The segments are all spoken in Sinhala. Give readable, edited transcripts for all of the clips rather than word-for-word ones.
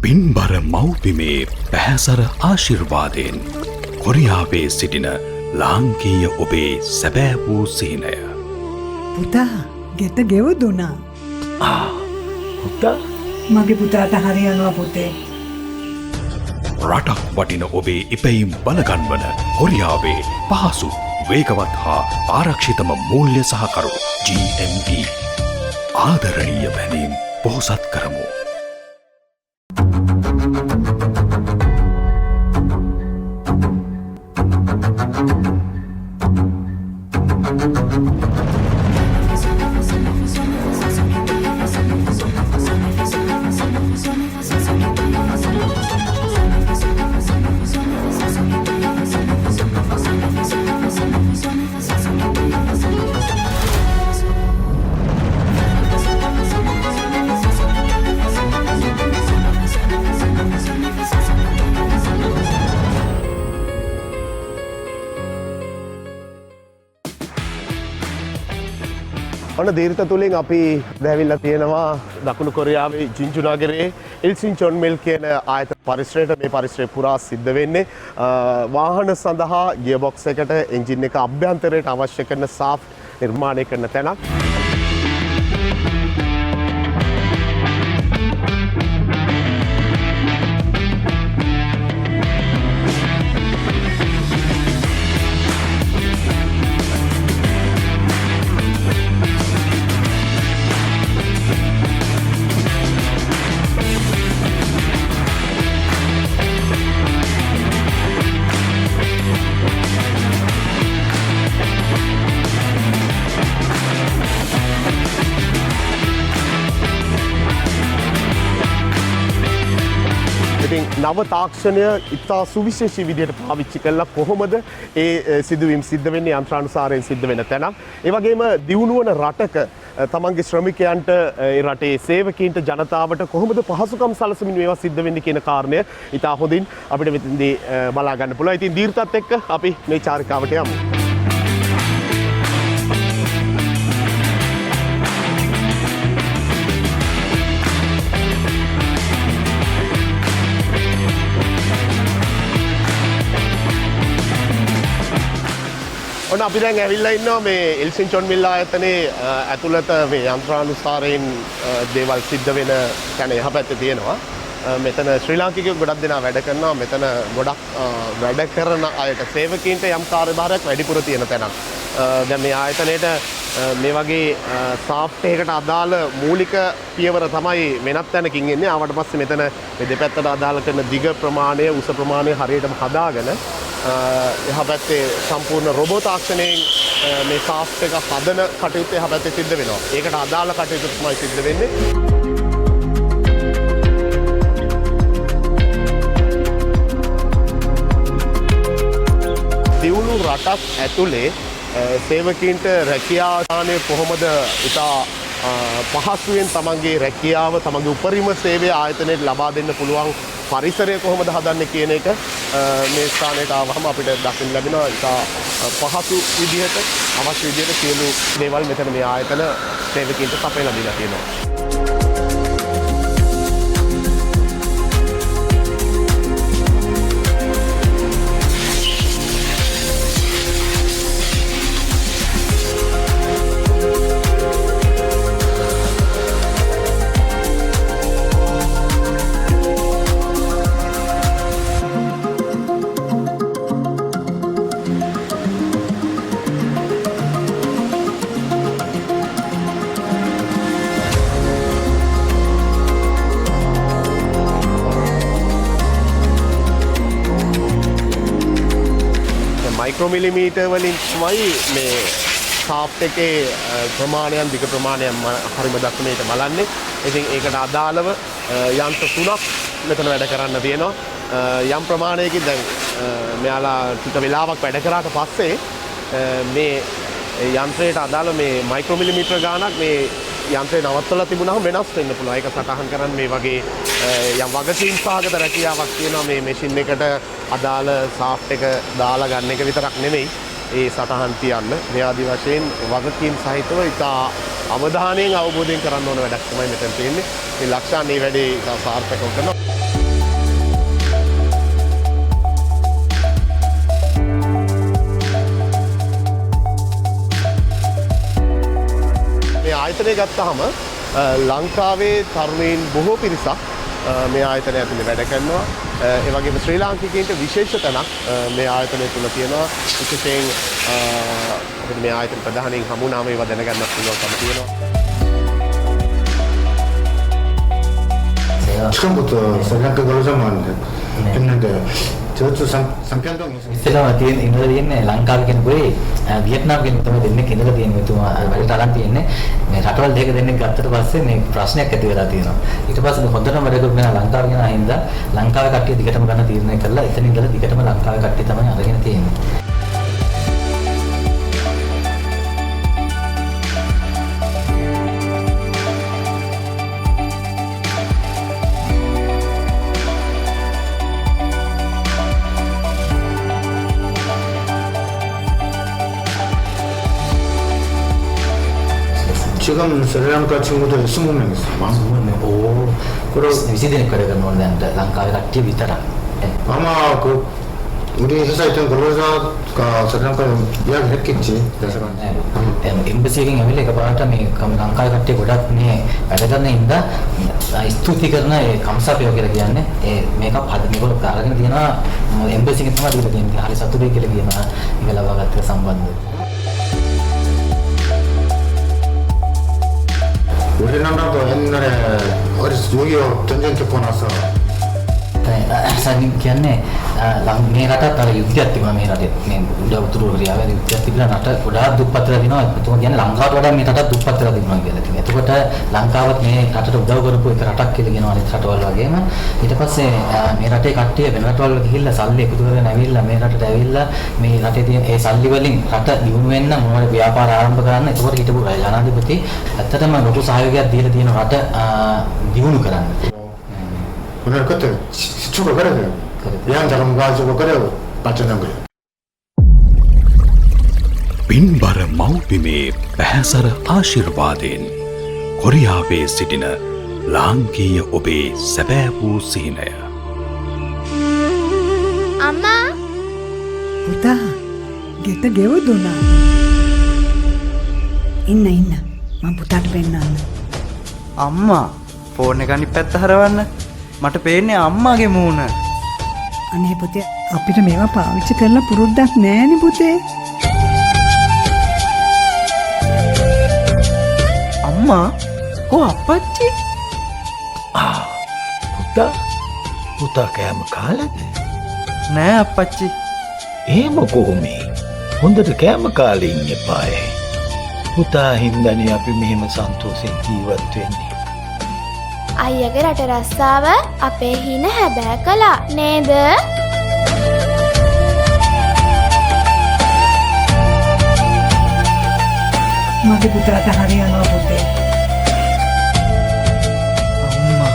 පින්බර මව්පිමේ පැහැසර ආශිර්වාදයෙන් කොරියාවේ සිටින ලාංකීය ඔබේ සැබෑ වූ සිහිනය. පුතා ගෙත ගෙවදුනා. පුතා මගේ පුතාට හරියනවා පුතේ. රටක් වටින ඔබේ ඉපැයීම් බලගන්වන කොරියාවේ පහසු වේගවත් හා ආරක්ෂිතම මූල්‍ය සහකරු GME ආදරණීය බැඳීම් පොහොසත් කරමු. ඔන්න දීර්ඝ තුලින් අපි දැවිලා තියෙනවා දකුණු කොරියාවේ ජින්ජු නගරයේ ඉල්සින්චොන් මිල් කියන ආයතන පරිසරයට. මේ පරිසරය පුරා සිද්ධ වෙන්නේ වාහන සඳහා ගියර්බොක්ස් එකට එන්ජින් එක අභ්‍යන්තරයට අවශ්‍ය කරන සාෆ්ට් නිර්මාණය කරන තැනක්. නව තාක්ෂණය ඉතා සුවිශේෂී විදිහට පාවිච්චි කළා කොහොමද ඒ සිදුවීම් සිද්ධ වෙන්නේ යන්ත්‍රානුසාරයෙන් සිද්ධ වෙන තැනක්. ඒ වගේම දියුණු වන රටක තමන්ගේ ශ්‍රමිකයන්ට ඒ රටේ සේවකීන්ට ජනතාවට කොහොමද පහසුකම් සලසමින් මේවා සිද්ධ වෙන්නේ කියන කාරණය ඉතා හොඳින් අපිට මෙතනදී බලා ගන්න පුළුවන්. ඉතින් දීර්ඝත් එක්ක අපි මේ චාරිකාවට යමු. අපි දැන් ඇවිල්ලා ඉන්නවා මේ ඉල්සින්චොන් මිල් ආයතනයේ ඇතුළත මේ යන්ත්‍රානුසාරයෙන් දේවල් සිද්ධ වෙන තැන එහා පැත්තේ තියෙනවා. මෙතන ශ්‍රී ලාංකිකයෝ ගොඩක් දෙනා වැඩ කරනවා. මෙතන ගොඩක් වැඩ කරන අයට සේවකීන්ට යම් කාර්යභාරයක් වැඩිපුර තියෙන තැනක්. දැන් මේ ආයතනයේට මේ වගේ සාෆ්ට් එකකට අදාළ මූලික පියවර තමයි වෙනත් තැනකින් එන්නේ. ආවට පස්සේ මෙතන මේ දෙපැත්තට අදාළ කරන දිග ප්‍රමාණය උස ප්‍රමාණය හරියටම හදාගෙන එහා පැත්තේ සම්පූර්ණ රොබෝ තාක්ෂණයෙන් මේ සාෆ්ට් එක හදන කටයුත්ත එහා පැත්තේ සිද්ධ වෙනවා. ඒකට අදාළ කටයුතු තමයි සිද්ධ වෙන්නේ. දියුණු රටක් ඇතුලේ සේවකීන්ට රැකියා දාණය කොහොමද ඉතා පහසුවෙන් තමන්ගේ රැකියාව තමන්ගේ උපරිම සේවය ආයතනයට ලබා දෙන්න පුළුවන් පරිසරය කොහොමද හදන්නේ කියන එක මේ ස්ථානයට ආවම අපිට දකින්න ලැබෙනවා. ඉතා පහසු විදිහට අවශ්‍ය විදිහට සියලු දේවල් මෙතන මේ ආයතන සේවකීන්ට සපයලා දීලා තියෙනවා. මයික්‍රෝමිලිමීටර් වලින් තමයි මේ සාෆ්ට් එකේ ප්‍රමාණයන් දිග ප්‍රමාණයන් හරිම දක්ෂණයට බලන්නේ. ඉතින් ඒකට අදාළව යන්ත්‍ර තුනක් මෙතන වැඩ කරන්න තියෙනවා. යම් ප්‍රමාණයකින් දැන් මෙයාලා ටික වෙලාවක් වැඩ කරාට පස්සේ මේ යන්ත්‍රයට අදාළ මේ මයික්‍රෝමිලිමීටර් ගානක් මේ යන්ත්‍රය නවත්තලා තිබුණාම වෙනස් වෙන්න පුළුවන්. ඒක සටහන් කරන්නේ මේ වගේ යම් වගකීම් සහගත රැකියාවක් තියෙනවා. මේ මැෂින් එකට අදාළ සාෆ්ට් එක දාලා ගන්න එක විතරක් නෙමෙයි. ඒ සටහන් තියන්න මේ ආදි වශයෙන් වගකීම් සහිතව ඉතා අවධානයෙන් අවබෝධයෙන් කරන්න ඕන වැඩක් තමයි මෙතන තියෙන්නේ. මේ ලක්ෂාන් මේ වැඩේ සාර්ථකව කරනවා. මේ ආයතනය ගත්තාම ලංකාවේ තරුණයින් බොහෝ පිරිසක් මේ ආයතනය ඇතුලේ වැඩ කරනවා. ඒ වගේම ශ්‍රී ලාංකිකයින්ට විශේෂ තැනක් මේ ආයතනය තුල තියෙනවා. විශේෂයෙන් අපිට මේ ආයතන ප්‍රධානයෙන් හමු වුණාම ඒවා දැනගන්නත් පුළුවන්කම තියෙනවා. 처음부터 ශ්‍රී ගෞරවමාන්ද 했는데 저쪽 상편동에서 ඉස්සෙල්ලාම තියෙන ඉඳලා තියෙන්නේ ලංකාවේ කෙනෙකුයි වියට්නාම් කෙනෙක් තමයි දෙන්නෙක් ඉඳලා තියෙන්නේ මෙතුමා වැඩට අරන් තියෙන්නේ මේ රටවල් දෙක දෙන්නෙක් ගත්තට පස්සේ මේ ප්‍රශ්නයක් ඇති වෙලා තියෙනවා ඊට පස්සේ හොඳටම වැඩ කරගෙන ලංකාවේ ගෙන ආහින්දා ලංකාවේ කට්ටිය දිගටම ගන්න තීරණය කළා එතන ඉඳලා දිගටම ලංකාවේ කට්ටිය තමයි අරගෙන තියෙන්නේ 지금 스리랑카 친구들 20명 있어요. 오 그럼 20대는 그래 그러면 랑카에 같이 비타라 아마 그 우리 회사에 있던 근로자가 스리랑카에 이야기했겠지. 그래서 එම්බසි එකෙන් ඇවිල්ලා එකපාරට මේ ලංකාවේ කට්ටිය ගොඩක් මේ වැඩ කරන ඉඳලා ස්තුති කරන ඒ කම්සප්පය කියලා කියන්නේ ඒ මේක මේක අරගෙන තියෙනවා එම්බසි එකෙන් තමයි දීලා තියෙන්නේ. හරි සතුටුයි කියලා කියනවා ඒක ලබාගත්ත සම්බන්ධය. 우리나라도 옛날에 어렸을 때 6.25 전쟁 겪고 나서 සනින් කියන්නේ මේ රටත් අර යුද්ධයක් තිබුණා මේ රටේ මේ උතුරු කොරියාවේ යුද්ධයක් තිබුණා රට ගොඩාක් දුප්පත් වෙලා තිනවා එතුමා කියන්නේ ලංකාවට වඩා මේ රටත් දුප්පත් වෙලා තිබුණා කියලා තියෙනවා. එතකොට ලංකාවත් මේ රටට උදව් කරපු එක රටක් කියලා කියනවා අනිත් රටවල් වගේම. ඊට පස්සේ මේ රටේ කට්ටිය වෙන රටවල් වල ගිහිල්ලා සල්ලි එකතු කරගෙන ඇවිල්ලා මේ රටට ඇවිල්ලා මේ රටේ තියෙන ඒ සල්ලි වලින් රට දියුණු වෙන්න මොනවද ව්‍යාපාර ආරම්භ කරන්න. එතකොට හිටපු ජනාධිපති ඇත්තටම ලොකු සහයෝගයක් දීලා තියෙන රට දියුණු කරන්න. 오늘 그때 시초가 그래야 돼요. 예한자금 가지고 그래요. 발전한 거예요. පින්බර මව්බිමේ පැහැසර ආශිර්වාදයෙන් කොරියාවේ සිටින ලාංකීය ඔබේ සැබෑ වූ සිහිනය. අම්මා පුතා ගෙත ගෙවුදුනා. ඉන්න මම පුතාට පෙන්නන්න. අම්මා ෆෝන් එක අනිත් පැත්ත හරවන්න. මට පේන්නේ අම්මාගේ මූණ. අනේ පුතේ අපිට මේවා පාවිච්චි කරලා පුරුද්දක් නෑනේ පුතේ. අම්මා කො අප්පච්චි? පුතා කෑම කාලද? නෑ අප්පච්චි. එහෙම කොහොමේ? හොඳට කෑම කාලේ ඉන්න එපායි. පුතා හින්දානේ අපි මෙහෙම සන්තෝෂෙන් ජීවත් වෙන්නේ. අයියගේ රට රස්සාව අපේ හින හැබෑ කළා නේද? මගේ පුතාට හරියනවා පුතේ. අම්මා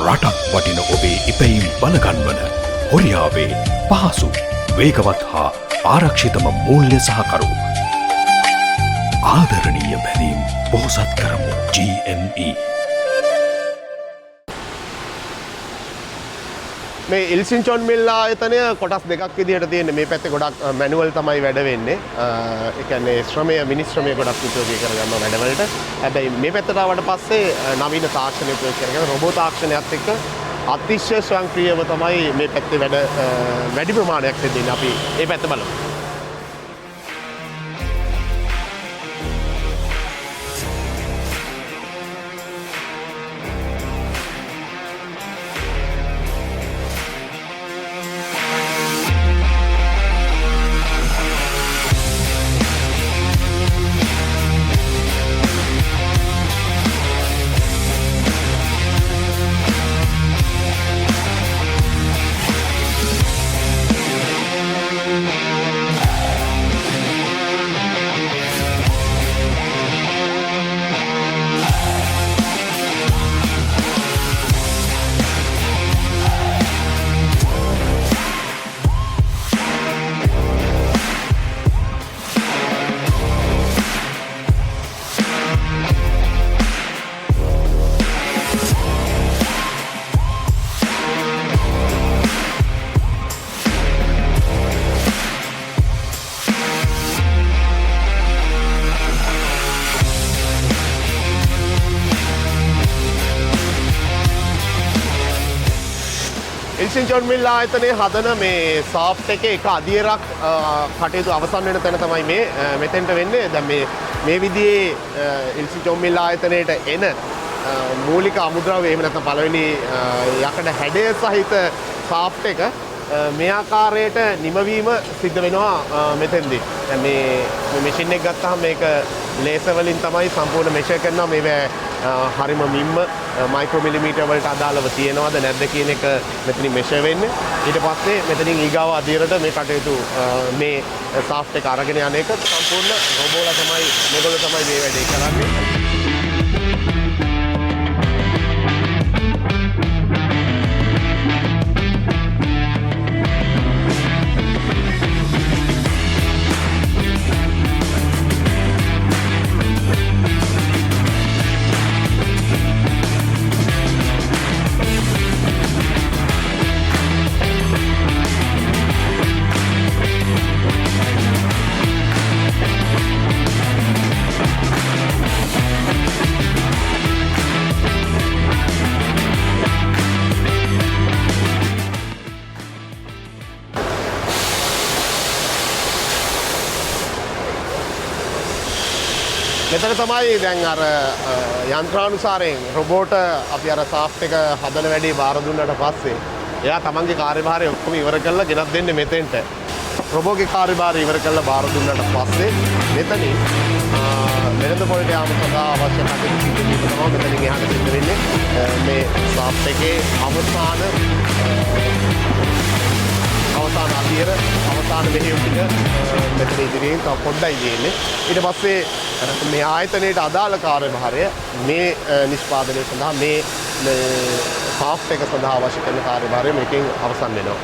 රටක් වටින ඔබේ ඉපැයීම් බලගන්වන කොරියාවේ පහසු වේගවත් හා ආරක්ෂිතම මූල්‍ය සහකරු ආදරණීය බැඳීම් පොහොසත් කරමු GME. මේ ඉල්සින්චොන් මිල් ආයතනය කොටස් දෙකක් විදිහට තියෙන්නේ. මේ පැත්තේ ගොඩක් මැනුවල් තමයි වැඩ වෙන්නේ. ඒ කියන්නේ ශ්‍රමය මිනිස් ශ්‍රමය ගොඩක් උපයෝගී කරගන්න වැඩවලට. හැබැයි මේ පැත්තට ආවට පස්සේ නවීන තාක්ෂණය ප්‍රයෝග කරගෙන රොබෝ තාක්ෂණයත් එක්ක අතිශය ස්වයංක්‍රීයව තමයි මේ පැත්තේ වැඩි ප්‍රමාණයක් දෙන්නේ. අපි මේ පැත්ත බලමු. එල්සින් ජොන් මිල් ආයතනයේ හදන මේ සාෆ්ට් එකේ එක අදියරක් කටයුතු අවසන් වෙන තැන තමයි මේ මෙතෙන්ට වෙන්නේ. දැන් මේ විදිහේ එල්සින් ජොන් මිල් ආයතනයේට එන මූලික අමුද්‍රව්‍ය එහෙම නැත්නම් පළවෙනි යකඩ හැඩය සහිත සාෆ්ට් එක මේ ආකාරයට නිමවීම සිද්ධ වෙනවා මෙතෙන්දී. දැන් මේ මැෂින් එක ගත්තාම මේක ලේසර් වලින් තමයි සම්පූර්ණ මෙෂර් කරනවා. මේවා හරිම මිම්ම මයික්‍රෝ මිලිමීටර් වලට අදාළව තියෙනවද නැද්ද කියන එක මෙතනින් මෙෂර් වෙන්නේ. ඊට පස්සේ මෙතනින් ඊගාව අධීරයට මේ කටයුතු මේ සාෆ්ට් එක අරගෙන යන එක සම්පූර්ණ රොබෝලා තමයි මේගොල්ලෝ තමයි මේ වැඩේ කරන්නේ. මෙතන තමයි දැන් අර යන්ත්‍රානුසාරයෙන් රොබෝට අපි අර සාෆ්ට් එක හදන වැඩේ බාර දුන්නාට පස්සේ එයා තමන්ගේ කාර්යභාරය ඔක්කොම ඉවර කරලා ගෙනත් දෙන්නේ මෙතෙන්ට. රොබෝගේ කාර්යභාරය ඉවර කරලා බාර දුන්නාට පස්සේ මෙතනින් වෙළඳ පොළට යාම සඳහා අවශ්‍ය කටයුතු සිදු කිරීම තමයි මෙතනින් එහාට සිද්ධ වෙන්නේ. මේ සාෆ්ට් එකේ අවසාන අධීර අවසාන මෙහෙයුම් ටික මෙතන ඉදිරියෙන් තව පොඩ්ඩයි තියෙන්නේ. ඊට පස්සේ මේ ආයතනයේට අදාළ කාර්යභාරය මේ නිෂ්පාදනය සඳහා මේ සාෆ්ට් එක සඳහා අවශ්‍ය කරන කාර්යභාරය මේකෙන් අවසන් වෙනවා.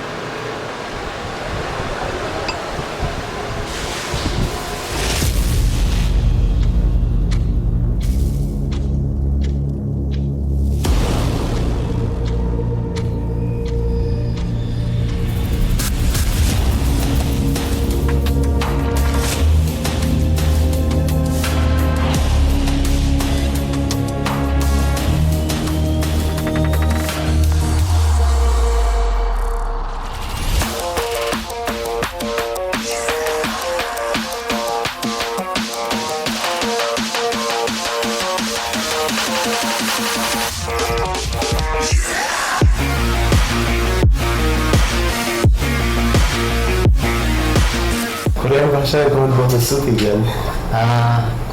කොරියානු භාෂාවේ කොහොමද බොහොම ස්තුතියි කියන්නේ?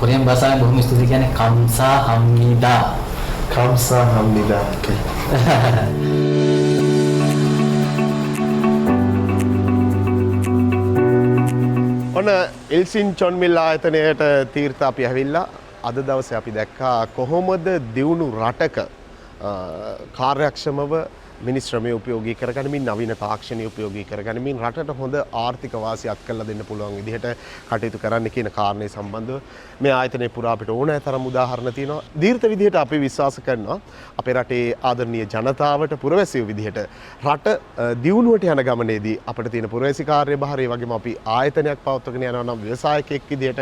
කොරියානු භාෂාවෙන් බොහොම ස්තුතියි කියන්නේ කම්සා හම්නිදා. කම්සා හම්නිදා. ඔන්න එල්සින් චොන් මිල් ආයතනයට තීර්ථ අපි ඇවිල්ලා අද දවසේ අපි දැක්කා කොහොමද දියුණු රටක කාර්යක්ෂමව මිනිස් ශ්‍රමය උපයෝගී කරගනිමින් නවීන තාක්ෂණය උපයෝගී කරගනිමින් රටට හොඳ ආර්ථික වාසිය අත් කරලා දෙන්න පුළුවන් විදිහට කටයුතු කරන්න කියන කාරණේ සම්බන්ධව මේ ආයතනයේ පුරා අපිට ඕනෑ තරම් උදාහරණ තියෙනවා. දීර්ඝ විදිහට අපි විශ්වාස කරනවා අපේ රටේ ආදරණීය ජනතාවට පුරවැසියෝ විදිහට රට දියුණුවට යන ගමනේදී අපිට තියෙන පුරවැසි කාර්යභාරය වගේම අපි ආයතනයක් පවත්වාගෙන යනවා නම් ව්‍යවසායකයෙක් විදිහට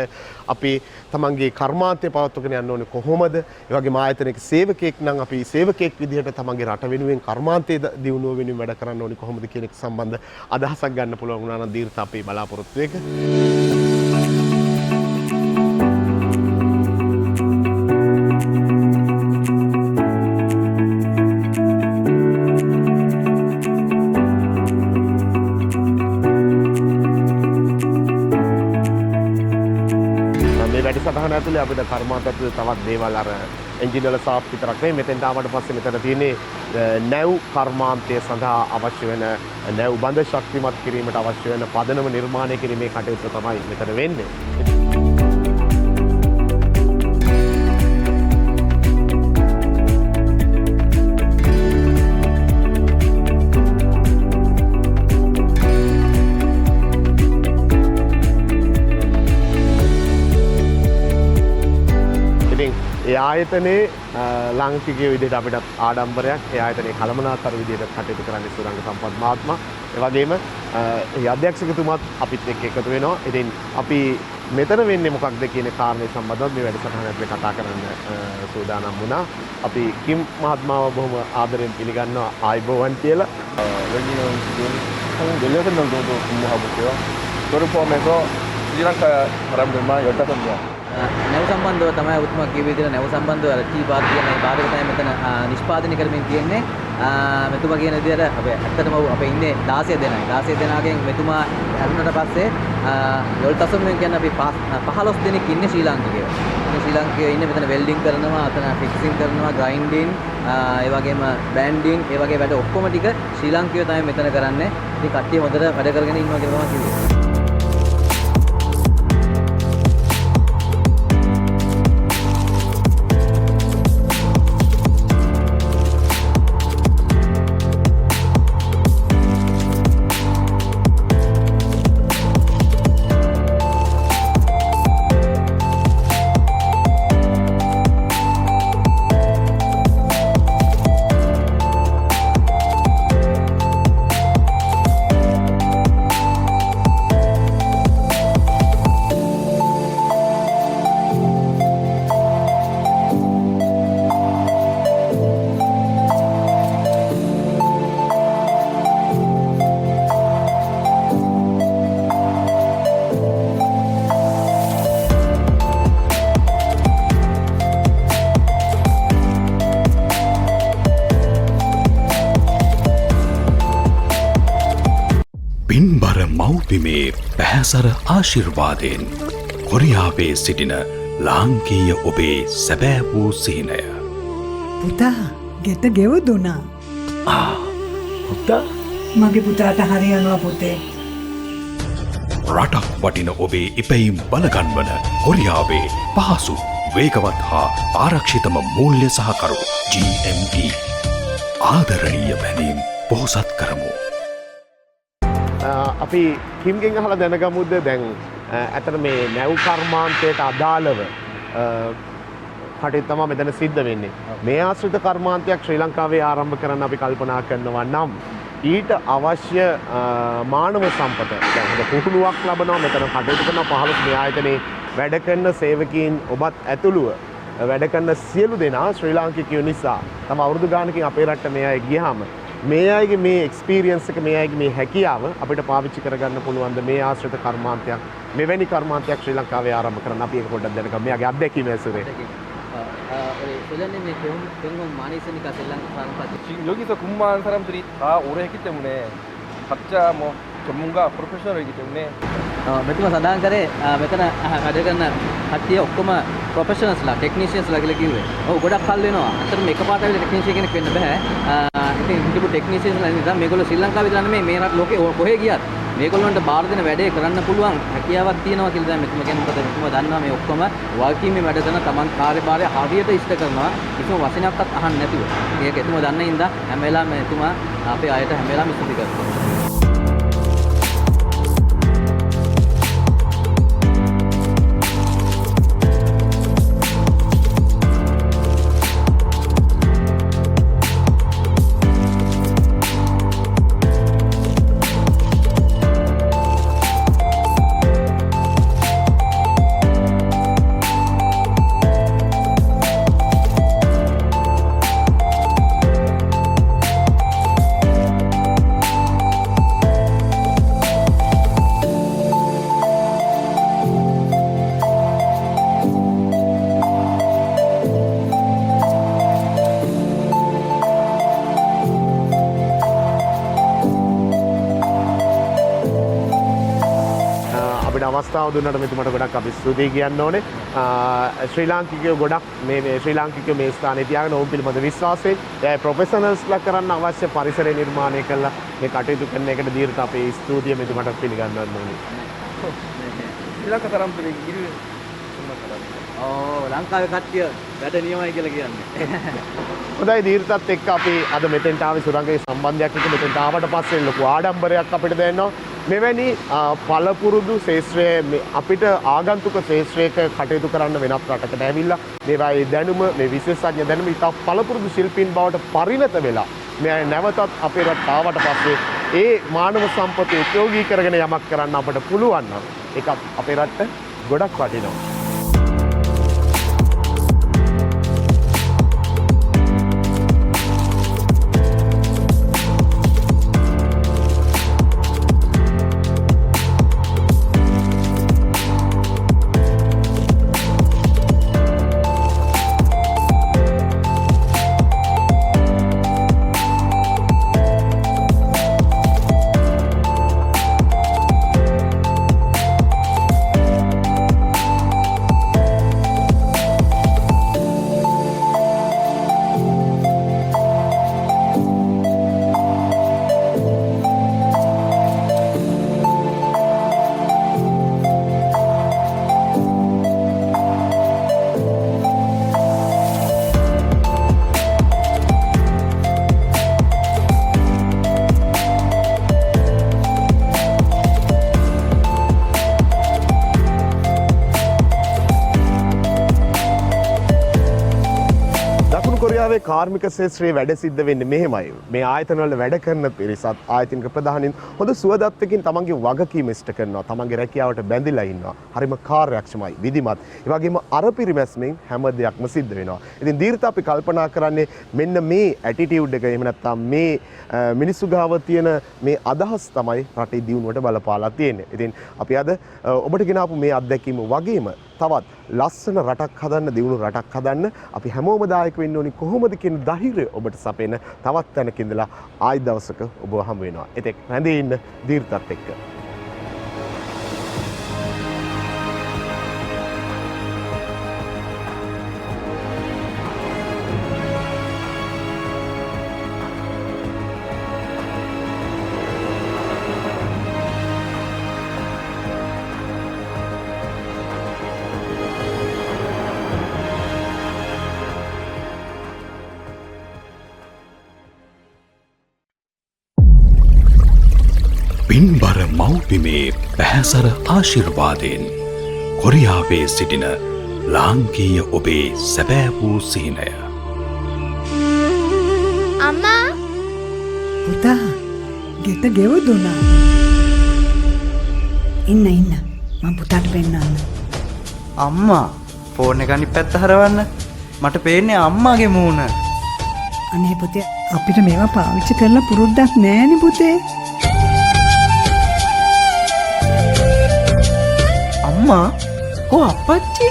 අපි තමන්ගේ කර්මාන්තය පවත්වාගෙන යන්න ඕනේ කොහොමද? ඒ වගේම ආයතනයක සේවකයෙක් නම් අපි සේවකයෙක් විදිහට තමන්ගේ රට වෙනුවෙන් කර්මාන්තය දියුණුව වෙනුවෙන් වැඩ කරන්න ඕනේ කොහොමද කියන එක සම්බන්ධ අදහසක් ගන්න පුළුවන් වුණා නම් දීර්ඝ අපේ බලාපොරොත්තු එක. වැඩසටහන ඇතුලේ අපිට කර්මාන්ත ඇතුලේ තවත් දේවල් අර එන්ජින් වල සාෆ්ට් විතරක් නෙවෙයි මෙතෙන්ට ආවට පස්සේ මෙතන තියෙන්නේ නැව් කර්මාන්තය සඳහා අවශ්‍ය වෙන නැව් බඳ ශක්තිමත් කිරීමට අවශ්‍ය වෙන පදනම නිර්මාණය කිරීමේ කටයුතු තමයි මෙතන වෙන්නේ. ඒ ආයතනයේ ලාංකිකය විදිහට අපිට ආඩම්බරයක් ඒ ආයතනයේ කළමනාකරු විදිහට කටයුතු කරන්නේ සුරංග සම්පත් මහත්මයා. ඒ වගේම ඒ අධ්‍යක්ෂකතුමාත් අපිත් එක්ක එකතු වෙනවා. ඉතින් අපි මෙතන වෙන්නේ මොකක්ද කියන කාරණේ සම්බන්ධව මේ වැඩසටහන ඇතුලේ කතා කරන්න සූදානම් වුණා. අපි කිම් මහත්මාව බොහොම ආදරෙන් පිළිගන්නවා ආයිබෝවන් කියලා. 여기는 지금 한 16명 정도 근무하고 있고요. 저를 포함해서 스리랑카 사람들만 15명. නැව සම්බන්ධව තමයි උතුමා කියව විදිහට නැව සම්බන්ධව ටී බාර් කියන මේ බාර් එක තමයි මෙතන නිෂ්පාදනය කරමින් තියෙන්නේ. මෙතුමා කියන විදිහට අපි ඇත්තටම අපි ඉන්නේ 16 දෙනයි. 16 දෙනාගෙන් මෙතුමා ඇරුණට පස්සේ 12 කියන්නේ අපි 15 දෙනෙක් ඉන්නේ ශ්‍රී ලාංකිකයෝ. ශ්‍රී ලාංකිකයෝ ඉන්නේ මෙතන වෙල්ඩින් කරනවා, අතන ෆික්සින් කරනවා, ග්‍රයින්ඩින්, ඒ වගේම බෑන්ඩින්, ඒ වගේ වැඩ ඔක්කොම ටික ශ්‍රී ලාංකිකයෝ තමයි මෙතන කරන්නේ. ඉතින් කට්ටිය හොඳට වැඩ කරගෙන ඉන්නවා කියලා තමයි කිව්වේ. පින්බර මව්පිමේ පැහැසර ආශිර්වාදයෙන් කොරියාවේ සිටින ලාංකීය ඔබේ සැබෑ වූ සිහිනය. පුතා ගෙත ගෙවදුනා. පුතා මගේ පුතාට හරියනවා පුතේ. රටක් වටින ඔබේ ඉපැයිම් බලගන්වන කොරියාවේ පහසු වේගවත් හා ආරක්ෂිතම මූල්‍ය සහකරු GME ආදරණීය බැනීම් පොහොසත් කරමු. අපි කිම්ගෙන් අහලා දැනගමුද දැන් ඇතර මේ නැව් කර්මාන්තයට අදාළව කටයුතු තමයි මෙතන සිද්ධ වෙන්නේ. මේ ආශ්‍රිත කර්මාන්තයක් ශ්‍රී ලංකාවේ ආරම්භ කරන්න අපි කල්පනා කරනවා නම් ඊට අවශ්‍ය මානව සම්පත දැන් හොඳ පුහුණුවක් ලබනවා මෙතන කටයුතු කරන 15 මේ ආයතනයේ වැඩ කරන සේවකීන් ඔබත් ඇතුළුව වැඩ කරන සියලු දෙනා ශ්‍රී ලාංකිකයෝ නිසා තම අවුරුදු ගානකින් අපේ රටට මේ අය ගියාම මේ අයගේ මේ එක්ස්පීරියන්ස් එක මේ අයගේ මේ හැකියාව අපිට පාවිච්චි කරගන්න පුළුවන් ද මේ ආශ්‍රිත කර්මාන්තයක් මෙවැනි කර්මාන්තයක් ශ්‍රී ලංකාවේ ආරම්භ කරන්න අපි ඒක පොඩ්ඩක් දැනගමු මෙයාගේ අත්දැකීම ඇසුරේ. 지금 여기서 근무한 사람들이 다 오래 했기 때문에 각자 뭐 전문가 프로페셔널이기 때문에 මෙතුමා සඳහන් කරේ මෙතන වැඩ කරන කට්ටිය ඔක්කොම ප්‍රොෆෙෂනල්ස්ලා ටෙක්නීෂියන්ස්ලා කියලා කිව්වේ. ඔව් ගොඩක් කල් වෙනවා. අතට මේකපාරට ඇවිල්ලා ටෙක්නීෂියන් කෙනෙක් වෙන්න බෑ. ඉතින් හිටපු ටෙක්නීෂියන්ස්ලා නිසා මේගොල්ලෝ ශ්‍රී ලංකාවේ විතර නෙමෙයි මේ රට ලෝකේ කොහේ ගියත් මේගොල්ලන්ට බාර දෙන වැඩේ කරන්න පුළුවන් හැකියාවක් තියෙනවා කියලා දැන් මෙතුමා කියන්නේ. මොකද මෙතුමා දන්නවා මේ ඔක්කොම වගකීමේ වැඩ කරන තමන් කාර්යභාරය හරියට ඉෂ්ට කරනවා. කිසිම වචනයක්වත් අහන්න නැතුව. ඒක එතුමා දන්න ඉඳලා හැම වෙලාවෙම එතුමා අපේ අයට හැම වෙලාවෙම ස්තුති කරනවා. අවස්ථාව දුන්නට මෙතුමට ගොඩක් අපි ස්තුතියි කියන්න ඕනේ. ශ්‍රී ලාංකිකයෝ ගොඩක් මේ ශ්‍රී ලාංකිකයෝ මේ ස්ථානයේ තියාගෙන ඔවුන් පිළිබඳ විශ්වාසයෙන් ඒ ප්‍රොෆෙෂනල්ස්ලා කරන්න අවශ්‍ය පරිසරය නිර්මාණය කළා මේ කටයුතු කරන එකට දීර්ඝ අපේ ස්තුතිය මෙතුමට පිළිගන්නන්න ඕනේ. ශ්‍රී ලංකා 사람들이 일을 정말 잘합니다. ලංකාවේ කට්ටිය වැඩ නියමයි කියලා කියන්නේ. හොඳයි දීර්ඝත් එක්ක අපි අද මෙතෙන්ට ආවේ සුරංගයේ සම්බන්ධයක් එක්ක මෙතෙන්ට ආවට පස්සේ ලොකු ආඩම්බරයක් අපිට දැනෙනවා. මෙවැනි පළපුරුදු ශාස්ත්‍රයේ අපිට ආගන්තුක ශාස්ත්‍රයක කටයුතු කරන්න වෙනත් රටකට ඇවිල්ලා මේවායේ දැනුම මේ විශේෂඥ දැනුම ඉතා පළපුරුදු ශිල්පීන් බවට පරිණත වෙලා මේ නැවතත් අපේ රට ආවට පස්සේ ඒ මානව සම්පත උපයෝගී කරගෙන යමක් කරන්න අපට පුළුවන් නම් ඒක අපේ රටට ගොඩක් වටිනවා. කොරියාවේ කාර්මික ශේත්‍රයේ වැඩ සිද්ධ වෙන්නේ මෙහෙමයි. මේ ආයතනවල වැඩ කරන පිරිසත් ආයතනික ප්‍රධානීන් හොඳ සුවදත්තකින් තමන්ගේ වගකීම ඉෂ්ට කරනවා. තමන්ගේ රැකියාවට බැඳිලා ඉන්නවා. හරිම කාර්යක්ෂමයි, විධිමත්. ඒ වගේම අර පිරිමැස්මෙන් හැම දෙයක්ම සිද්ධ වෙනවා. ඉතින් දීර්ඝ අපි කල්පනා කරන්නේ මෙන්න මේ ඇටිටියුඩ් එක එහෙම නැත්නම් මේ මිනිස්සු ගාව තියෙන මේ අදහස් තමයි රටේ දියුණුවට බලපාලා තියෙන්නේ. ඉතින් අපි අද ඔබට ගෙනාපු මේ අත්දැකීම වගේම තවත් ලස්සන රටක් හදන්න, දියුණු රටක් හදන්න අපි හැමෝම දායක වෙන්න ඕනි කොහොමද කියන ධෛර්යය ඔබට සපෙන තවත් තැනක ඉඳලා ආයි දවසක ඔබව හම් වෙනවා. එතෙක් රැඳී ඉන්න දීර්ඝත් එක්ක. පින්බර මව්පිමේ පැහැසර ආශිර්වාදයෙන් කොරියාවේ සිටින ලාංකීය ඔබේ සැබෑ වූ සිහිනය. අම්මා පුතා ගෙට ගෙවදුනා. ඉන්න මම පුතාට පෙන්නන්න. අම්මා ෆෝන් එක අනිත් පැත්ත හරවන්න. මට පේන්නේ අම්මාගේ මූණ. අනේ පුතේ අපිට මේවා පාවිච්චි කරලා පුරුද්දක් නෑනේ පුතේ. අම්මා කො අපච්චි?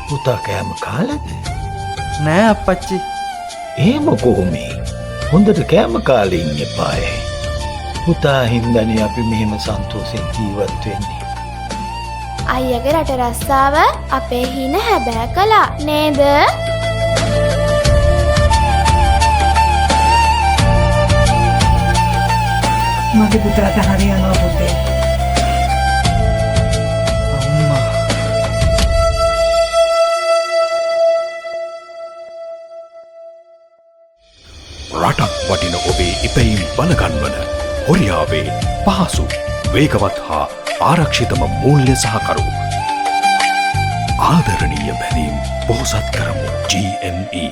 පුතා කෑම කාලද? නෑ අපච්චි. එහෙම කොහොමේ? හොඳට කෑම කාලේ ඉන්න එපාය. පුතා හින්දානේ අපි මෙහෙම සන්තෝෂෙන් ජීවත් වෙන්නේ. අයියගේ රට රස්සාව අපේ හින හැබෑ කළා නේද? මගේ පුතාට හරියනවා පුතේ. අම්මා රටක් වටින ඔබේ ඉපැයීම් බලගන්වන කොරියාවේ පහසු, වේගවත් හා ආරක්ෂිතම මූල්‍ය සහකරු ආදරණීය බැඳීම් පොහොසත් කරමු GME.